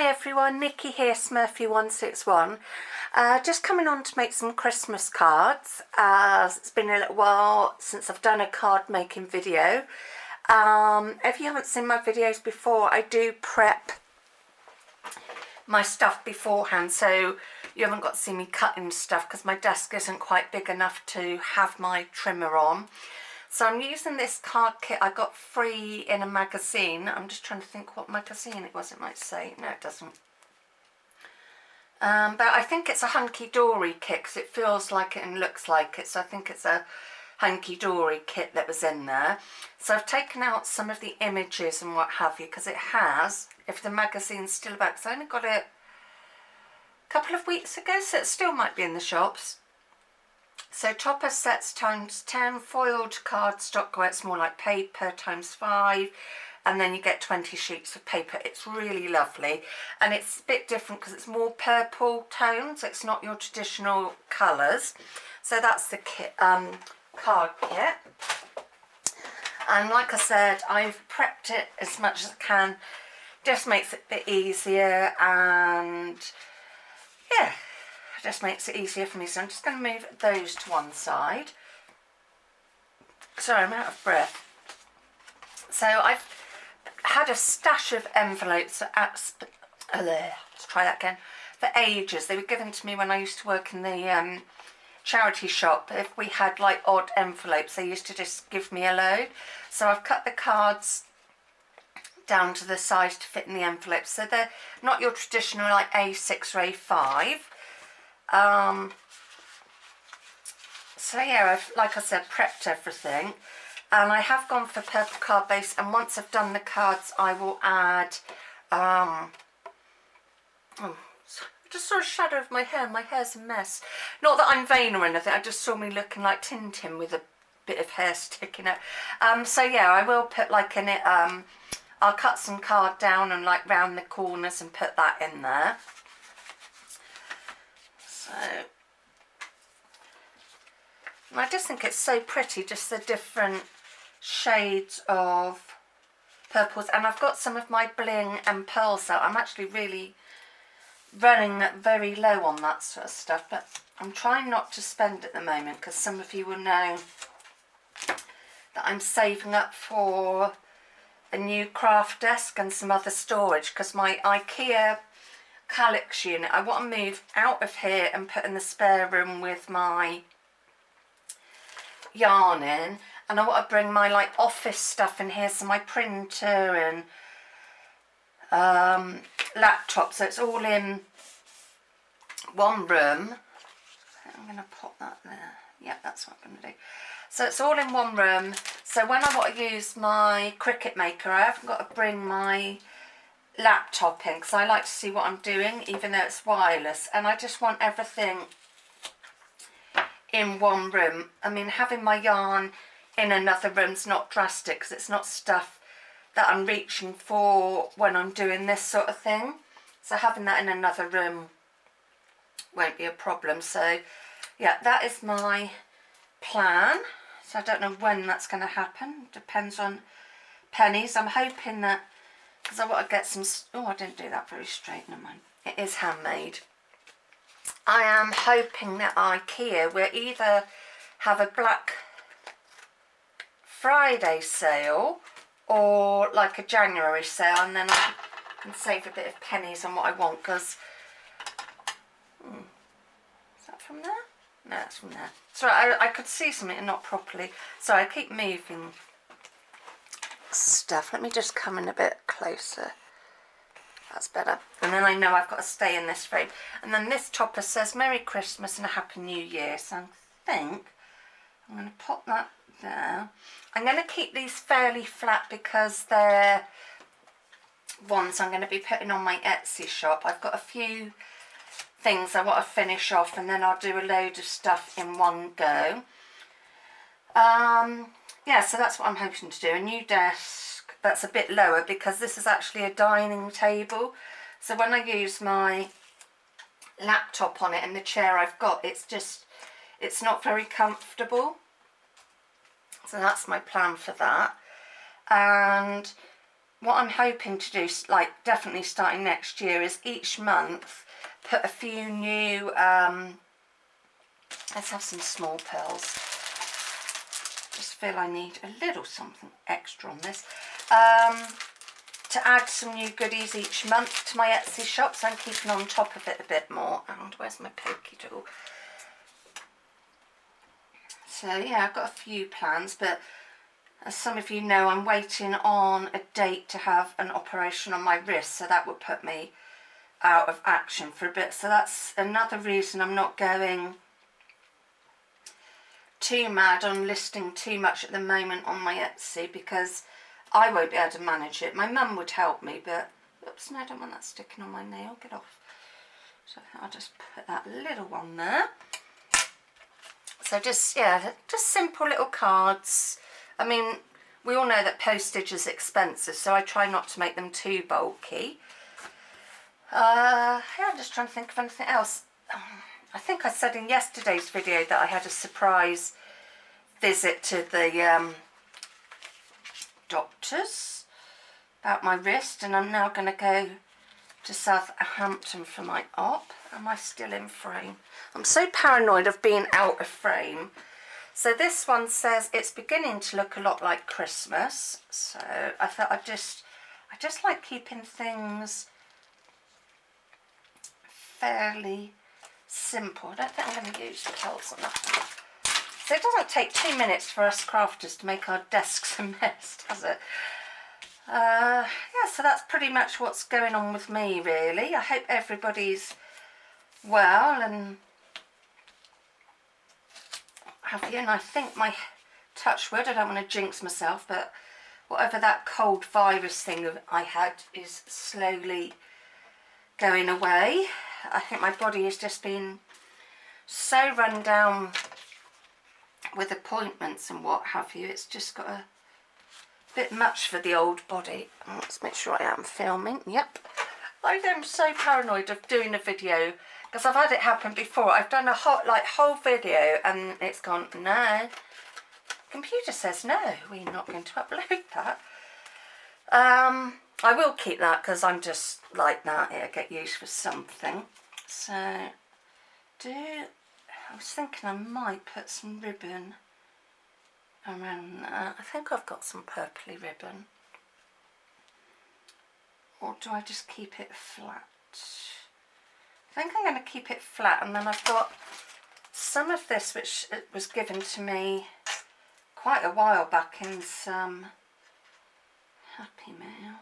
Hi everyone, Nikki here, Smurfy161. Just coming on to make some Christmas cards. It's been a little while since I've done a card making video. If you haven't seen my videos before, I do prep my stuff beforehand, so you haven't got to see me cutting stuff because my desk isn't quite big enough to have my trimmer on. So I'm using this card kit I got free in a magazine. I'm just trying to think what magazine it was. It might say. No, it doesn't. But I think it's a hunky-dory kit because it feels like it and looks like it. So I think it's a hunky-dory kit that was in there. So I've taken out some of the images and what have you because it has, if the magazine's still about, because I only got it a couple of weeks ago, so it still might be in the shops. So topper sets times 10, foiled cardstock where it's more like paper times 5, and then you get 20 sheets of paper. It's really lovely, and it's a bit different because it's more purple tones. It's not your traditional colours. So that's the kit, card kit. And like I said, I've prepped it as much as I can. Just makes it a bit easier, and yeah, it just makes it easier for me. So I'm just going to move those to one side. Sorry, I'm out of breath. So I've had a stash of envelopes let's try that again, for ages. They were given to me when I used to work in the charity shop. If we had like odd envelopes, they used to just give me a load. So I've cut the cards down to the size to fit in the envelopes. So they're not your traditional like A6 or A5. So yeah, I've, like I said, prepped everything, and I have gone for purple card base, and once I've done the cards I will add I just saw a shadow of my hair's a mess. Not that I'm vain or anything, I just saw me looking like Tintin with a bit of hair sticking out. So yeah, I will put like in it, I'll cut some card down and like round the corners and put that in there. So, and I just think it's so pretty, just the different shades of purples. And I've got some of my bling and pearls out. I'm actually really running very low on that sort of stuff, but I'm trying not to spend at the moment because some of you will know that I'm saving up for a new craft desk and some other storage, because my IKEA Calyx unit, I want to move out of here and put in the spare room with my yarn in, and I want to bring my like office stuff in here, so my printer and laptop, so it's all in one room. I'm going to pop that there. Yeah, that's what I'm going to do. So it's all in one room, so when I want to use my Cricut Maker I haven't got to bring my laptop in, because I like to see what I'm doing even though it's wireless, and I just want everything in one room. I mean, having my yarn in another room's not drastic because it's not stuff that I'm reaching for when I'm doing this sort of thing, so having that in another room won't be a problem. So yeah, that is my plan. So I don't know when that's going to happen, depends on pennies. I'm hoping that, because I want to get some, oh, I didn't do that very straight, never mind. It is handmade. I am hoping that IKEA will either have a Black Friday sale or like a January sale, and then I can save a bit of pennies on what I want, because, is that from there? No, that's from there. Sorry, I could see something and not properly. Sorry, I keep moving stuff. Let me just come in a bit closer. That's better. And then I know I've got to stay in this frame. And then this topper says Merry Christmas and a Happy New Year. So I think I'm going to pop that there. I'm going to keep these fairly flat because they're ones I'm going to be putting on my Etsy shop. I've got a few things I want to finish off, and then I'll do a load of stuff in one go. Yeah, so that's what I'm hoping to do. A new desk that's a bit lower because this is actually a dining table, so when I use my laptop on it and the chair I've got, it's not very comfortable. So that's my plan for that. And what I'm hoping to do, like definitely starting next year, is each month put a few new, let's have some small pearls. Just feel I need a little something extra on this. To add some new goodies each month to my Etsy shop, so I'm keeping on top of it a bit more. And where's my pokey tool? So yeah, I've got a few plans, but as some of you know, I'm waiting on a date to have an operation on my wrist, so that would put me out of action for a bit. So that's another reason I'm not going too mad on listing too much at the moment on my Etsy, because I won't be able to manage it. My mum would help me, but oops, no, I don't want that sticking on my nail. Get off. So I'll just put that little one there. So just, yeah, just simple little cards. I mean, we all know that postage is expensive, so I try not to make them too bulky. Yeah, I'm just trying to think of anything else. I think I said in yesterday's video that I had a surprise visit to the doctors about my wrist, and I'm now going to go to Southampton for my op. Am I still in frame? I'm so paranoid of being out of frame. So this one says it's beginning to look a lot like Christmas. So I thought I just like keeping things fairly simple. I don't think I'm going to use pearls on that. So it doesn't take 2 minutes for us crafters to make our desks a mess, does it? Yeah, so that's pretty much what's going on with me, really. I hope everybody's well and have you. And I think my touch wood, I don't want to jinx myself, but whatever that cold virus thing I had is slowly going away. I think my body has just been so run down with appointments and what have you. It's just got a bit much for the old body. Let's make sure I am filming. Yep. I am so paranoid of doing a video because I've had it happen before. I've done a whole video and it's gone, no. Computer says no, we're not going to upload that. I will keep that because I'm just like that. It'll get used for something. So I was thinking I might put some ribbon around that. I think I've got some purpley ribbon. Or do I just keep it flat? I think I'm going to keep it flat, and then I've got some of this which was given to me quite a while back in some Happy Mail.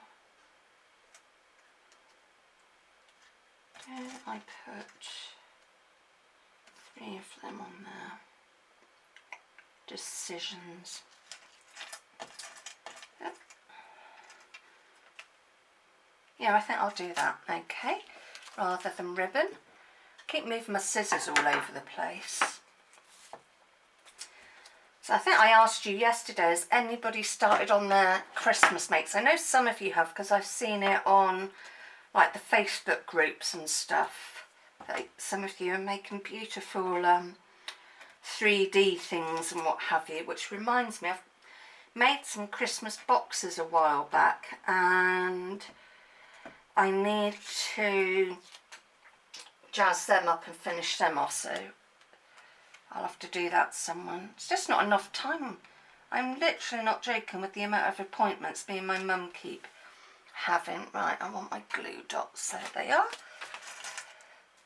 Did I put 3 of them on there? Decisions. Yep. Yeah, I think I'll do that, okay, rather than ribbon. Keep moving my scissors all over the place. So I think I asked you yesterday, has anybody started on their Christmas makes? I know some of you have, because I've seen it on like the Facebook groups and stuff. Like, some of you are making beautiful 3D things and what have you, which reminds me, I've made some Christmas boxes a while back and I need to jazz them up and finish them off, so I'll have to do that someone. It's just not enough time. I'm literally not joking with the amount of appointments me and my mum keep having. Right, I want my glue dots. There they are.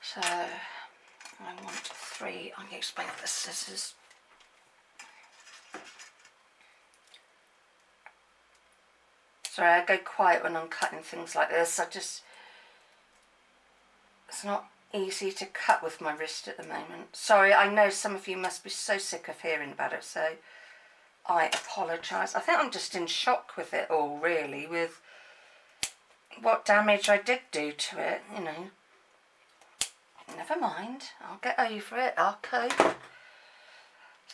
So I want 3. I'm going to explain the scissors. Sorry, I go quiet when I'm cutting things like this. It's not easy to cut with my wrist at the moment. Sorry, I know some of you must be so sick of hearing about it, so I apologise. I think I'm just in shock with it all, really, with what damage I did do to it, you know. Never mind, I'll get over it, I'll cope.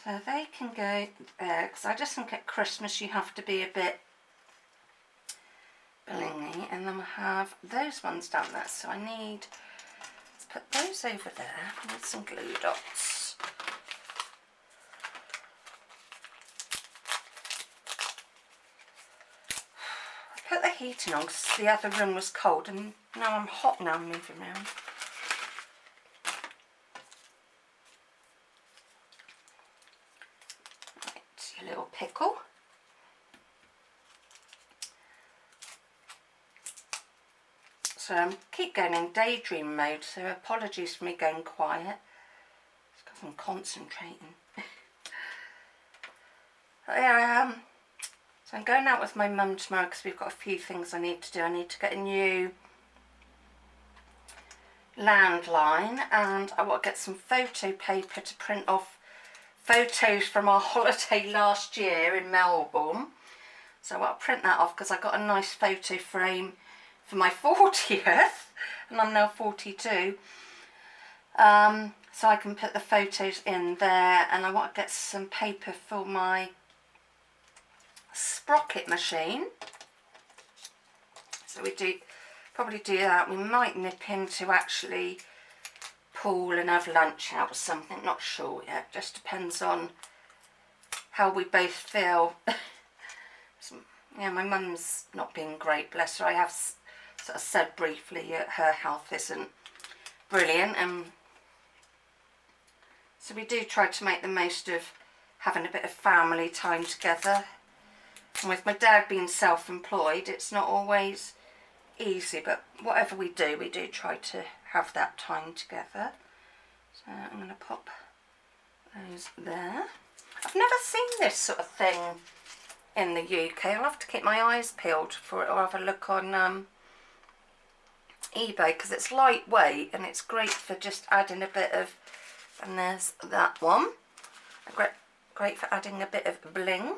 So they can go there, because I just think at Christmas you have to be a bit blingy, and then we'll have those ones down there. So I need, let's put those over there with some glue dots. I put the heating on because the other room was cold, and now I'm hot now moving around. Right, your little pickle. So I keep going in daydream mode, so apologies for me going quiet. It's because I'm concentrating. Yeah, so I'm going out with my mum tomorrow because we've got a few things I need to do. I need to get a new landline, and I want to get some photo paper to print off photos from our holiday last year in Melbourne. So I'll print that off because I got a nice photo frame for my 40th, and I'm now 42. So I can put the photos in there, and I want to get some paper for my sprocket machine. So we probably do that. We might nip in to actually pool and have lunch out or something, not sure yet, just depends on how we both feel. So, yeah, my mum's not been great, bless her. I have sort of said briefly her health isn't brilliant, and so we do try to make the most of having a bit of family time together. And with my dad being self-employed, it's not always easy, but whatever we do try to have that time together. So I'm going to pop those there. I've never seen this sort of thing in the UK. I'll have to keep my eyes peeled for it, or have a look on eBay, because it's lightweight and it's great for just adding a bit of, and there's that one, great for adding a bit of bling.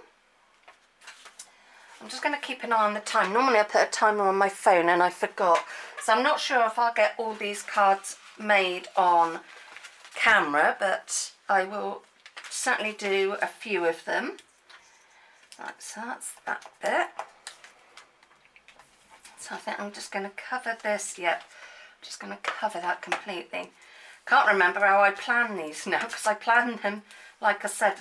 I'm just going to keep an eye on the time. Normally I put a timer on my phone and I forgot, so I'm not sure if I'll get all these cards made on camera, but I will certainly do a few of them. Right, so that's that bit. So I think I'm just going to cover this. Yep, I'm just going to cover that completely. Can't remember how I plan these now, because I plan them, like I said,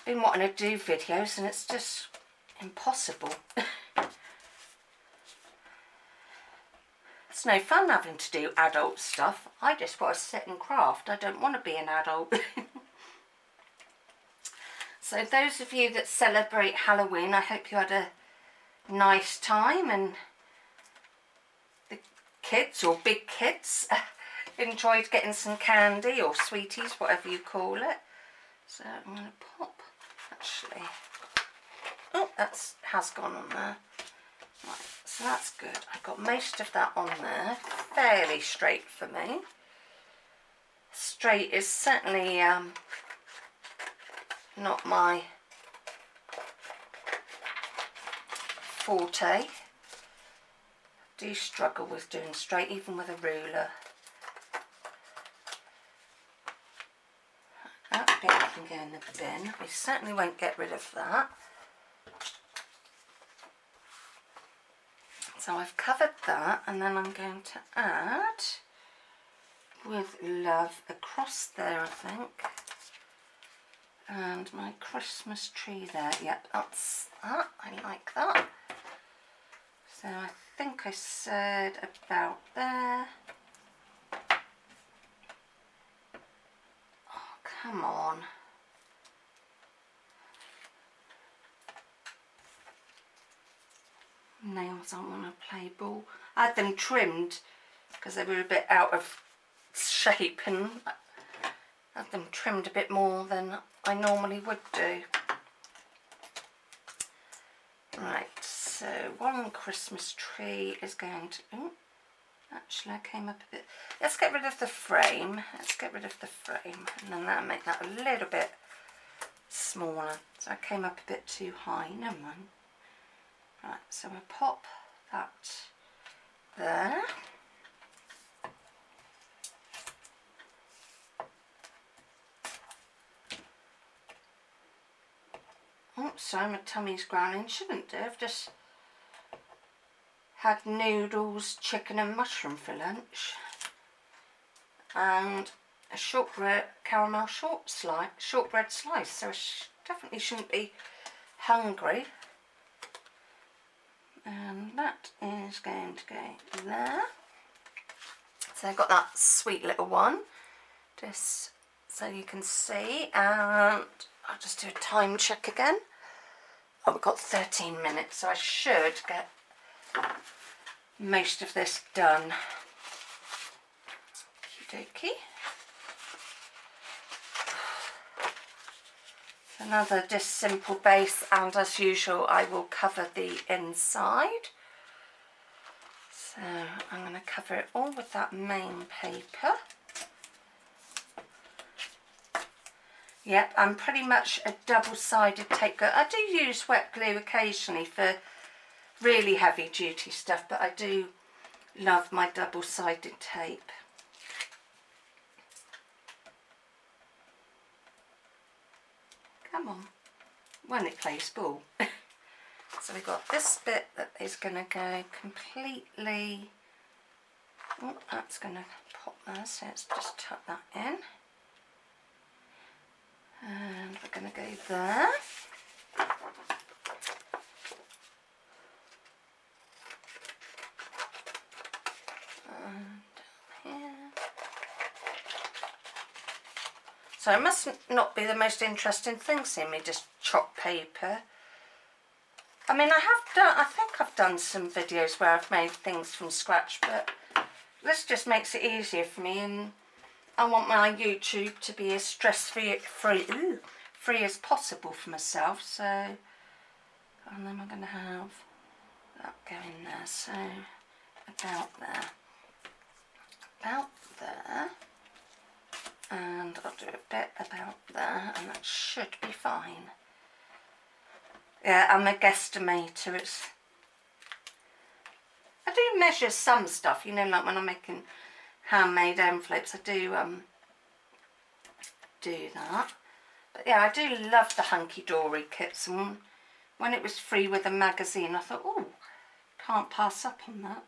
been wanting to do videos and it's just impossible. It's no fun having to do adult stuff. I just want to sit and craft. I don't want to be an adult. So those of you that celebrate Halloween, I hope you had a nice time, and the kids, or big kids, enjoyed getting some candy or sweeties, whatever you call it. So I'm going to pop, actually, oh, that has gone on there. Right, so that's good. I've got most of that on there, fairly straight for me. Straight is certainly not my forte. I do struggle with doing straight, even with a ruler. That bit can go in the bin. We certainly won't get rid of that. So I've covered that, and then I'm going to add, with love, across there, I think. And my Christmas tree there. Yep, that's that. I like that. So I think I said about there. Oh, come on. Nails aren't want to play ball. I had them trimmed because they were a bit out of shape, and I had them trimmed a bit more than I normally would do. Right, so one Christmas tree is going to, oh, actually I came up a bit, let's get rid of the frame, and then that'll make that a little bit smaller. So I came up a bit too high, never mind. Right, so we'll pop that there. Oh, sorry, my tummy's growling. Shouldn't do. I've just had noodles, chicken and mushroom for lunch, and a shortbread caramel shortbread slice. So I definitely shouldn't be hungry. And that is going to go there. So I've got that sweet little one, just so you can see, and I'll just do a time check again. Oh, we've got 13 minutes, so I should get most of this done. Okie dokie. Another just simple base, and as usual I will cover the inside. So I'm going to cover it all with that main paper. Yep, I'm pretty much a double-sided tape glue. I do use wet glue occasionally for really heavy duty stuff, but I do love my double-sided tape. Come on, when it plays ball. So we've got this bit that is going to go completely, oh, that's going to pop there, so let's just tuck that in. And we're going to go there. And here. So it must not be the most interesting thing seeing me just chop paper. I mean, I think I've done some videos where I've made things from scratch, but this just makes it easier for me, and I want my YouTube to be as stress-free as possible for myself. So, and then we're going to have that go in there. So, about there, and I'll do a bit about there, and that should be fine. Yeah, I'm a guesstimator. I do measure some stuff, you know, like when I'm making handmade envelopes, I do that. But yeah, I do love the hunky-dory kits, and when it was free with a magazine, I thought, oh, can't pass up on that.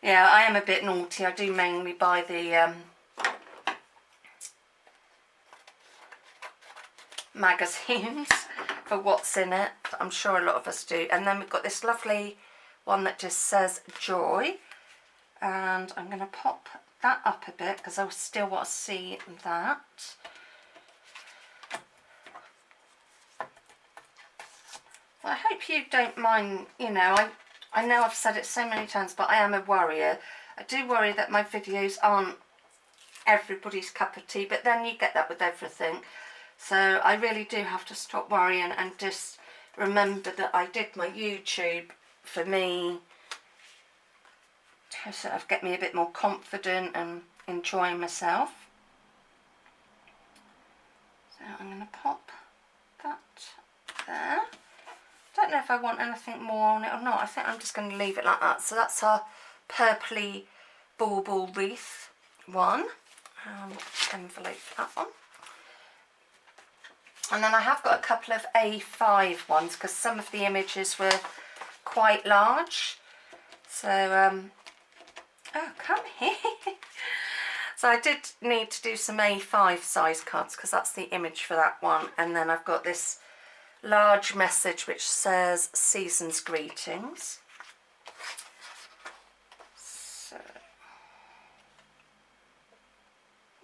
Yeah, I am a bit naughty. I do mainly buy the magazines for what's in it. I'm sure a lot of us do. And then we've got this lovely one that just says joy, and I'm going to pop that up a bit because I still want to see that. I hope you don't mind, you know, I know I've said it so many times, but I am a worrier. I do worry that my videos aren't everybody's cup of tea, but then you get that with everything. So I really do have to stop worrying and just remember that I did my YouTube for me to sort of get me a bit more confident and enjoy myself. So I'm going to pop that there. Don't know if I want anything more on it or not. I think I'm just going to leave it like that. So that's our purpley bauble wreath one. Envelope that one. And then I have got a couple of A5 ones because some of the images were quite large. So, oh, come here. So I did need to do some A5 size cards because that's the image for that one. And then I've got this large message which says season's greetings. So,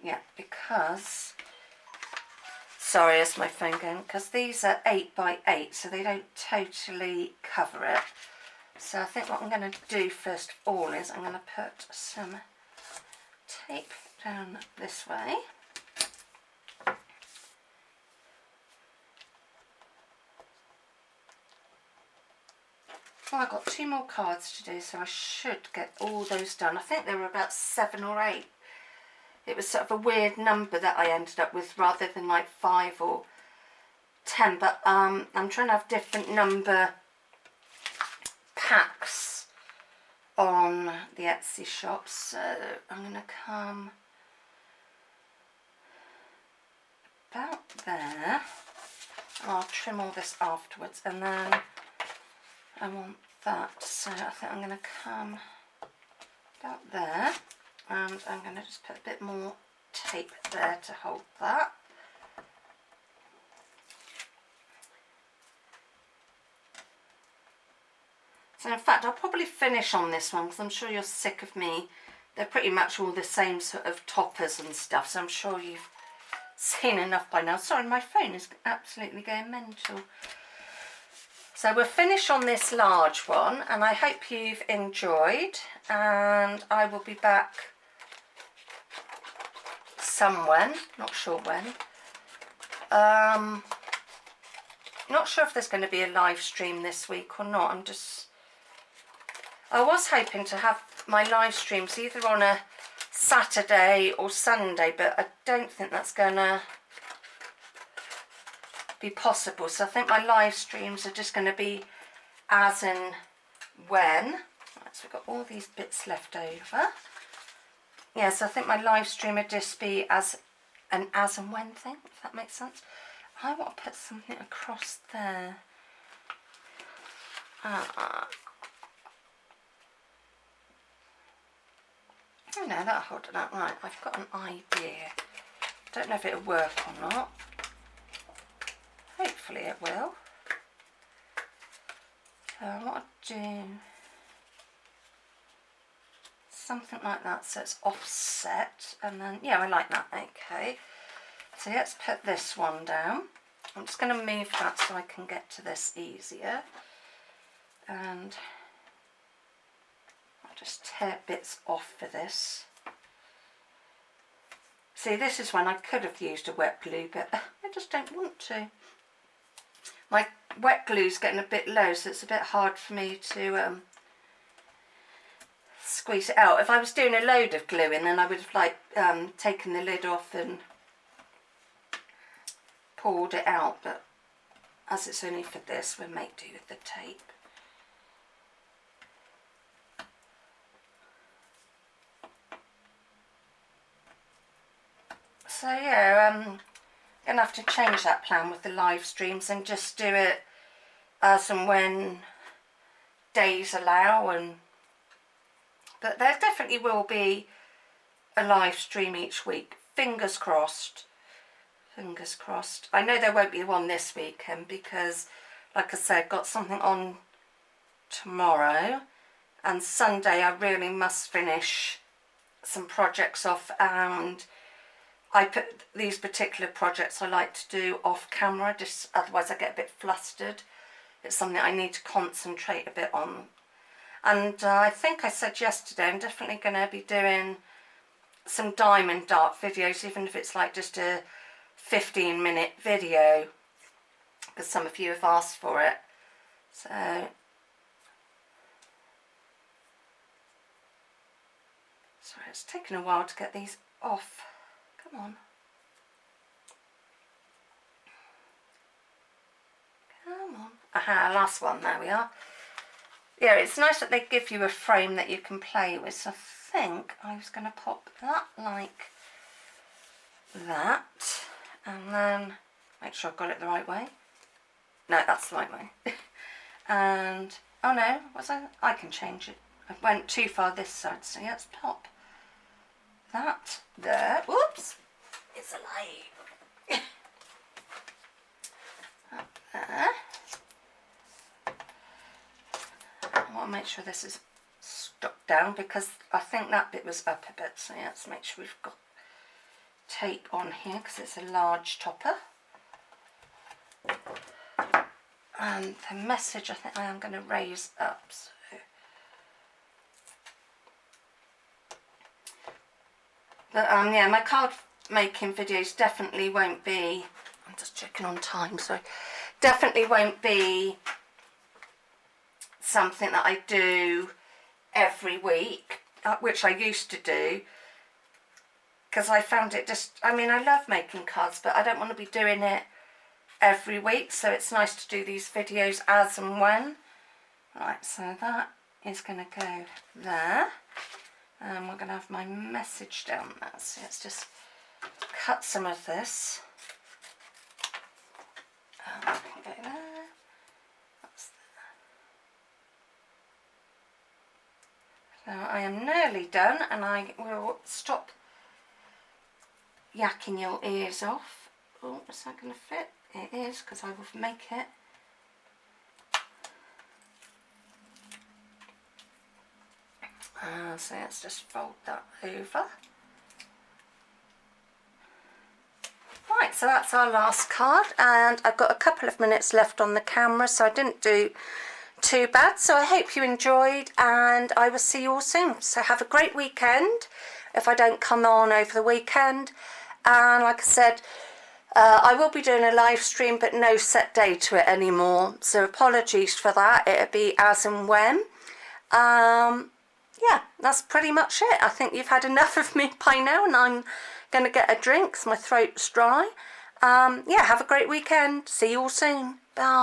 yeah, because, sorry, it's my phone going, because these are 8 by 8, so they don't totally cover it. So I think what I'm going to do first of all is I'm going to put some tape down this way. Well, I've got 2 more cards to do, so I should get all those done. I think there were about 7 or 8. It was sort of a weird number that I ended up with rather than like 5 or 10. But I'm trying to have different number packs on the Etsy shop. So I'm going to come about there. I'll trim all this afterwards, and then I want that, so I think I'm going to come about there, and I'm going to just put a bit more tape there to hold that. So in fact, I'll probably finish on this one because I'm sure you're sick of me. They're pretty much all the same sort of toppers and stuff, so I'm sure you've seen enough by now. Sorry, my phone is absolutely going mental. So we'll finish on this large one, and I hope you've enjoyed, and I will be back somewhen, not sure when. Not sure if there's going to be a live stream this week or not. I was hoping to have my live streams either on a Saturday or Sunday, but I don't think that's going to be possible. So I think my live streams are just going to be as and when. Right, so we've got all these bits left over. Yeah, so I think my live stream would just be as and when thing, if that makes sense. I want to put something across there. Oh no, that'll hold it up. Right, I've got an idea. Don't know if it'll work or not. Hopefully it will. So I want to do something like that so it's offset, and then, yeah, I like that. Okay, so let's put this one down. I'm just going to move that so I can get to this easier, and I'll just tear bits off for this. See, this is when I could have used a wet glue, but I just don't want to. My wet glue's getting a bit low, so it's a bit hard for me to squeeze it out. If I was doing a load of glue in, then I would have taken the lid off and pulled it out, but as it's only for this, we'll make do with the tape. So yeah, I'm going to have to change that plan with the live streams and just do it as and when days allow. But there definitely will be a live stream each week. Fingers crossed. Fingers crossed. I know there won't be one this weekend because, like I said, got something on tomorrow, and Sunday I really must finish some projects off, and I put these particular projects I like to do off camera, just otherwise I get a bit flustered. It's something I need to concentrate a bit on. And I think I said yesterday I'm definitely going to be doing some diamond dart videos, even if it's like just a 15-minute video, because some of you have asked for it. So sorry, it's taken a while to get these off. Come on. Come on. Aha, last one, there we are. Yeah, it's nice that they give you a frame that you can play with, so I think I was going to pop that like that, and then make sure I've got it the right way. No, that's the right way. And, oh no, I can change it. I went too far this side, so let's pop that there. Whoops, it's a lie. Up there. I want to make sure this is stuck down because I think that bit was up a bit, so yeah, let's make sure we've got tape on here because it's a large topper. And the message I think I am going to raise up, so but yeah, my card making videos definitely won't be, I'm just checking on time, sorry, definitely won't be something that I do every week, which I used to do, because I found it just, I mean, I love making cards, but I don't want to be doing it every week, so it's nice to do these videos as and when. Right, so that is going to go there, and we're going to have my message down there, so let's just cut some of this. Go there. So I am nearly done, and I will stop yakking your ears off. Oh, is that going to fit? It is, because I will make it. So let's just fold that over. Right, so that's our last card, and I've got a couple of minutes left on the camera, so I didn't do too bad. So I hope you enjoyed, and I will see you all soon. So have a great weekend if I don't come on over the weekend. And like I said, I will be doing a live stream, but no set day to it anymore, so apologies for that. It'll be as and when. Yeah, that's pretty much it. I think you've had enough of me by now, and I'm going to get a drink 'cause my throat's dry. Yeah, have a great weekend. See you all soon. Bye.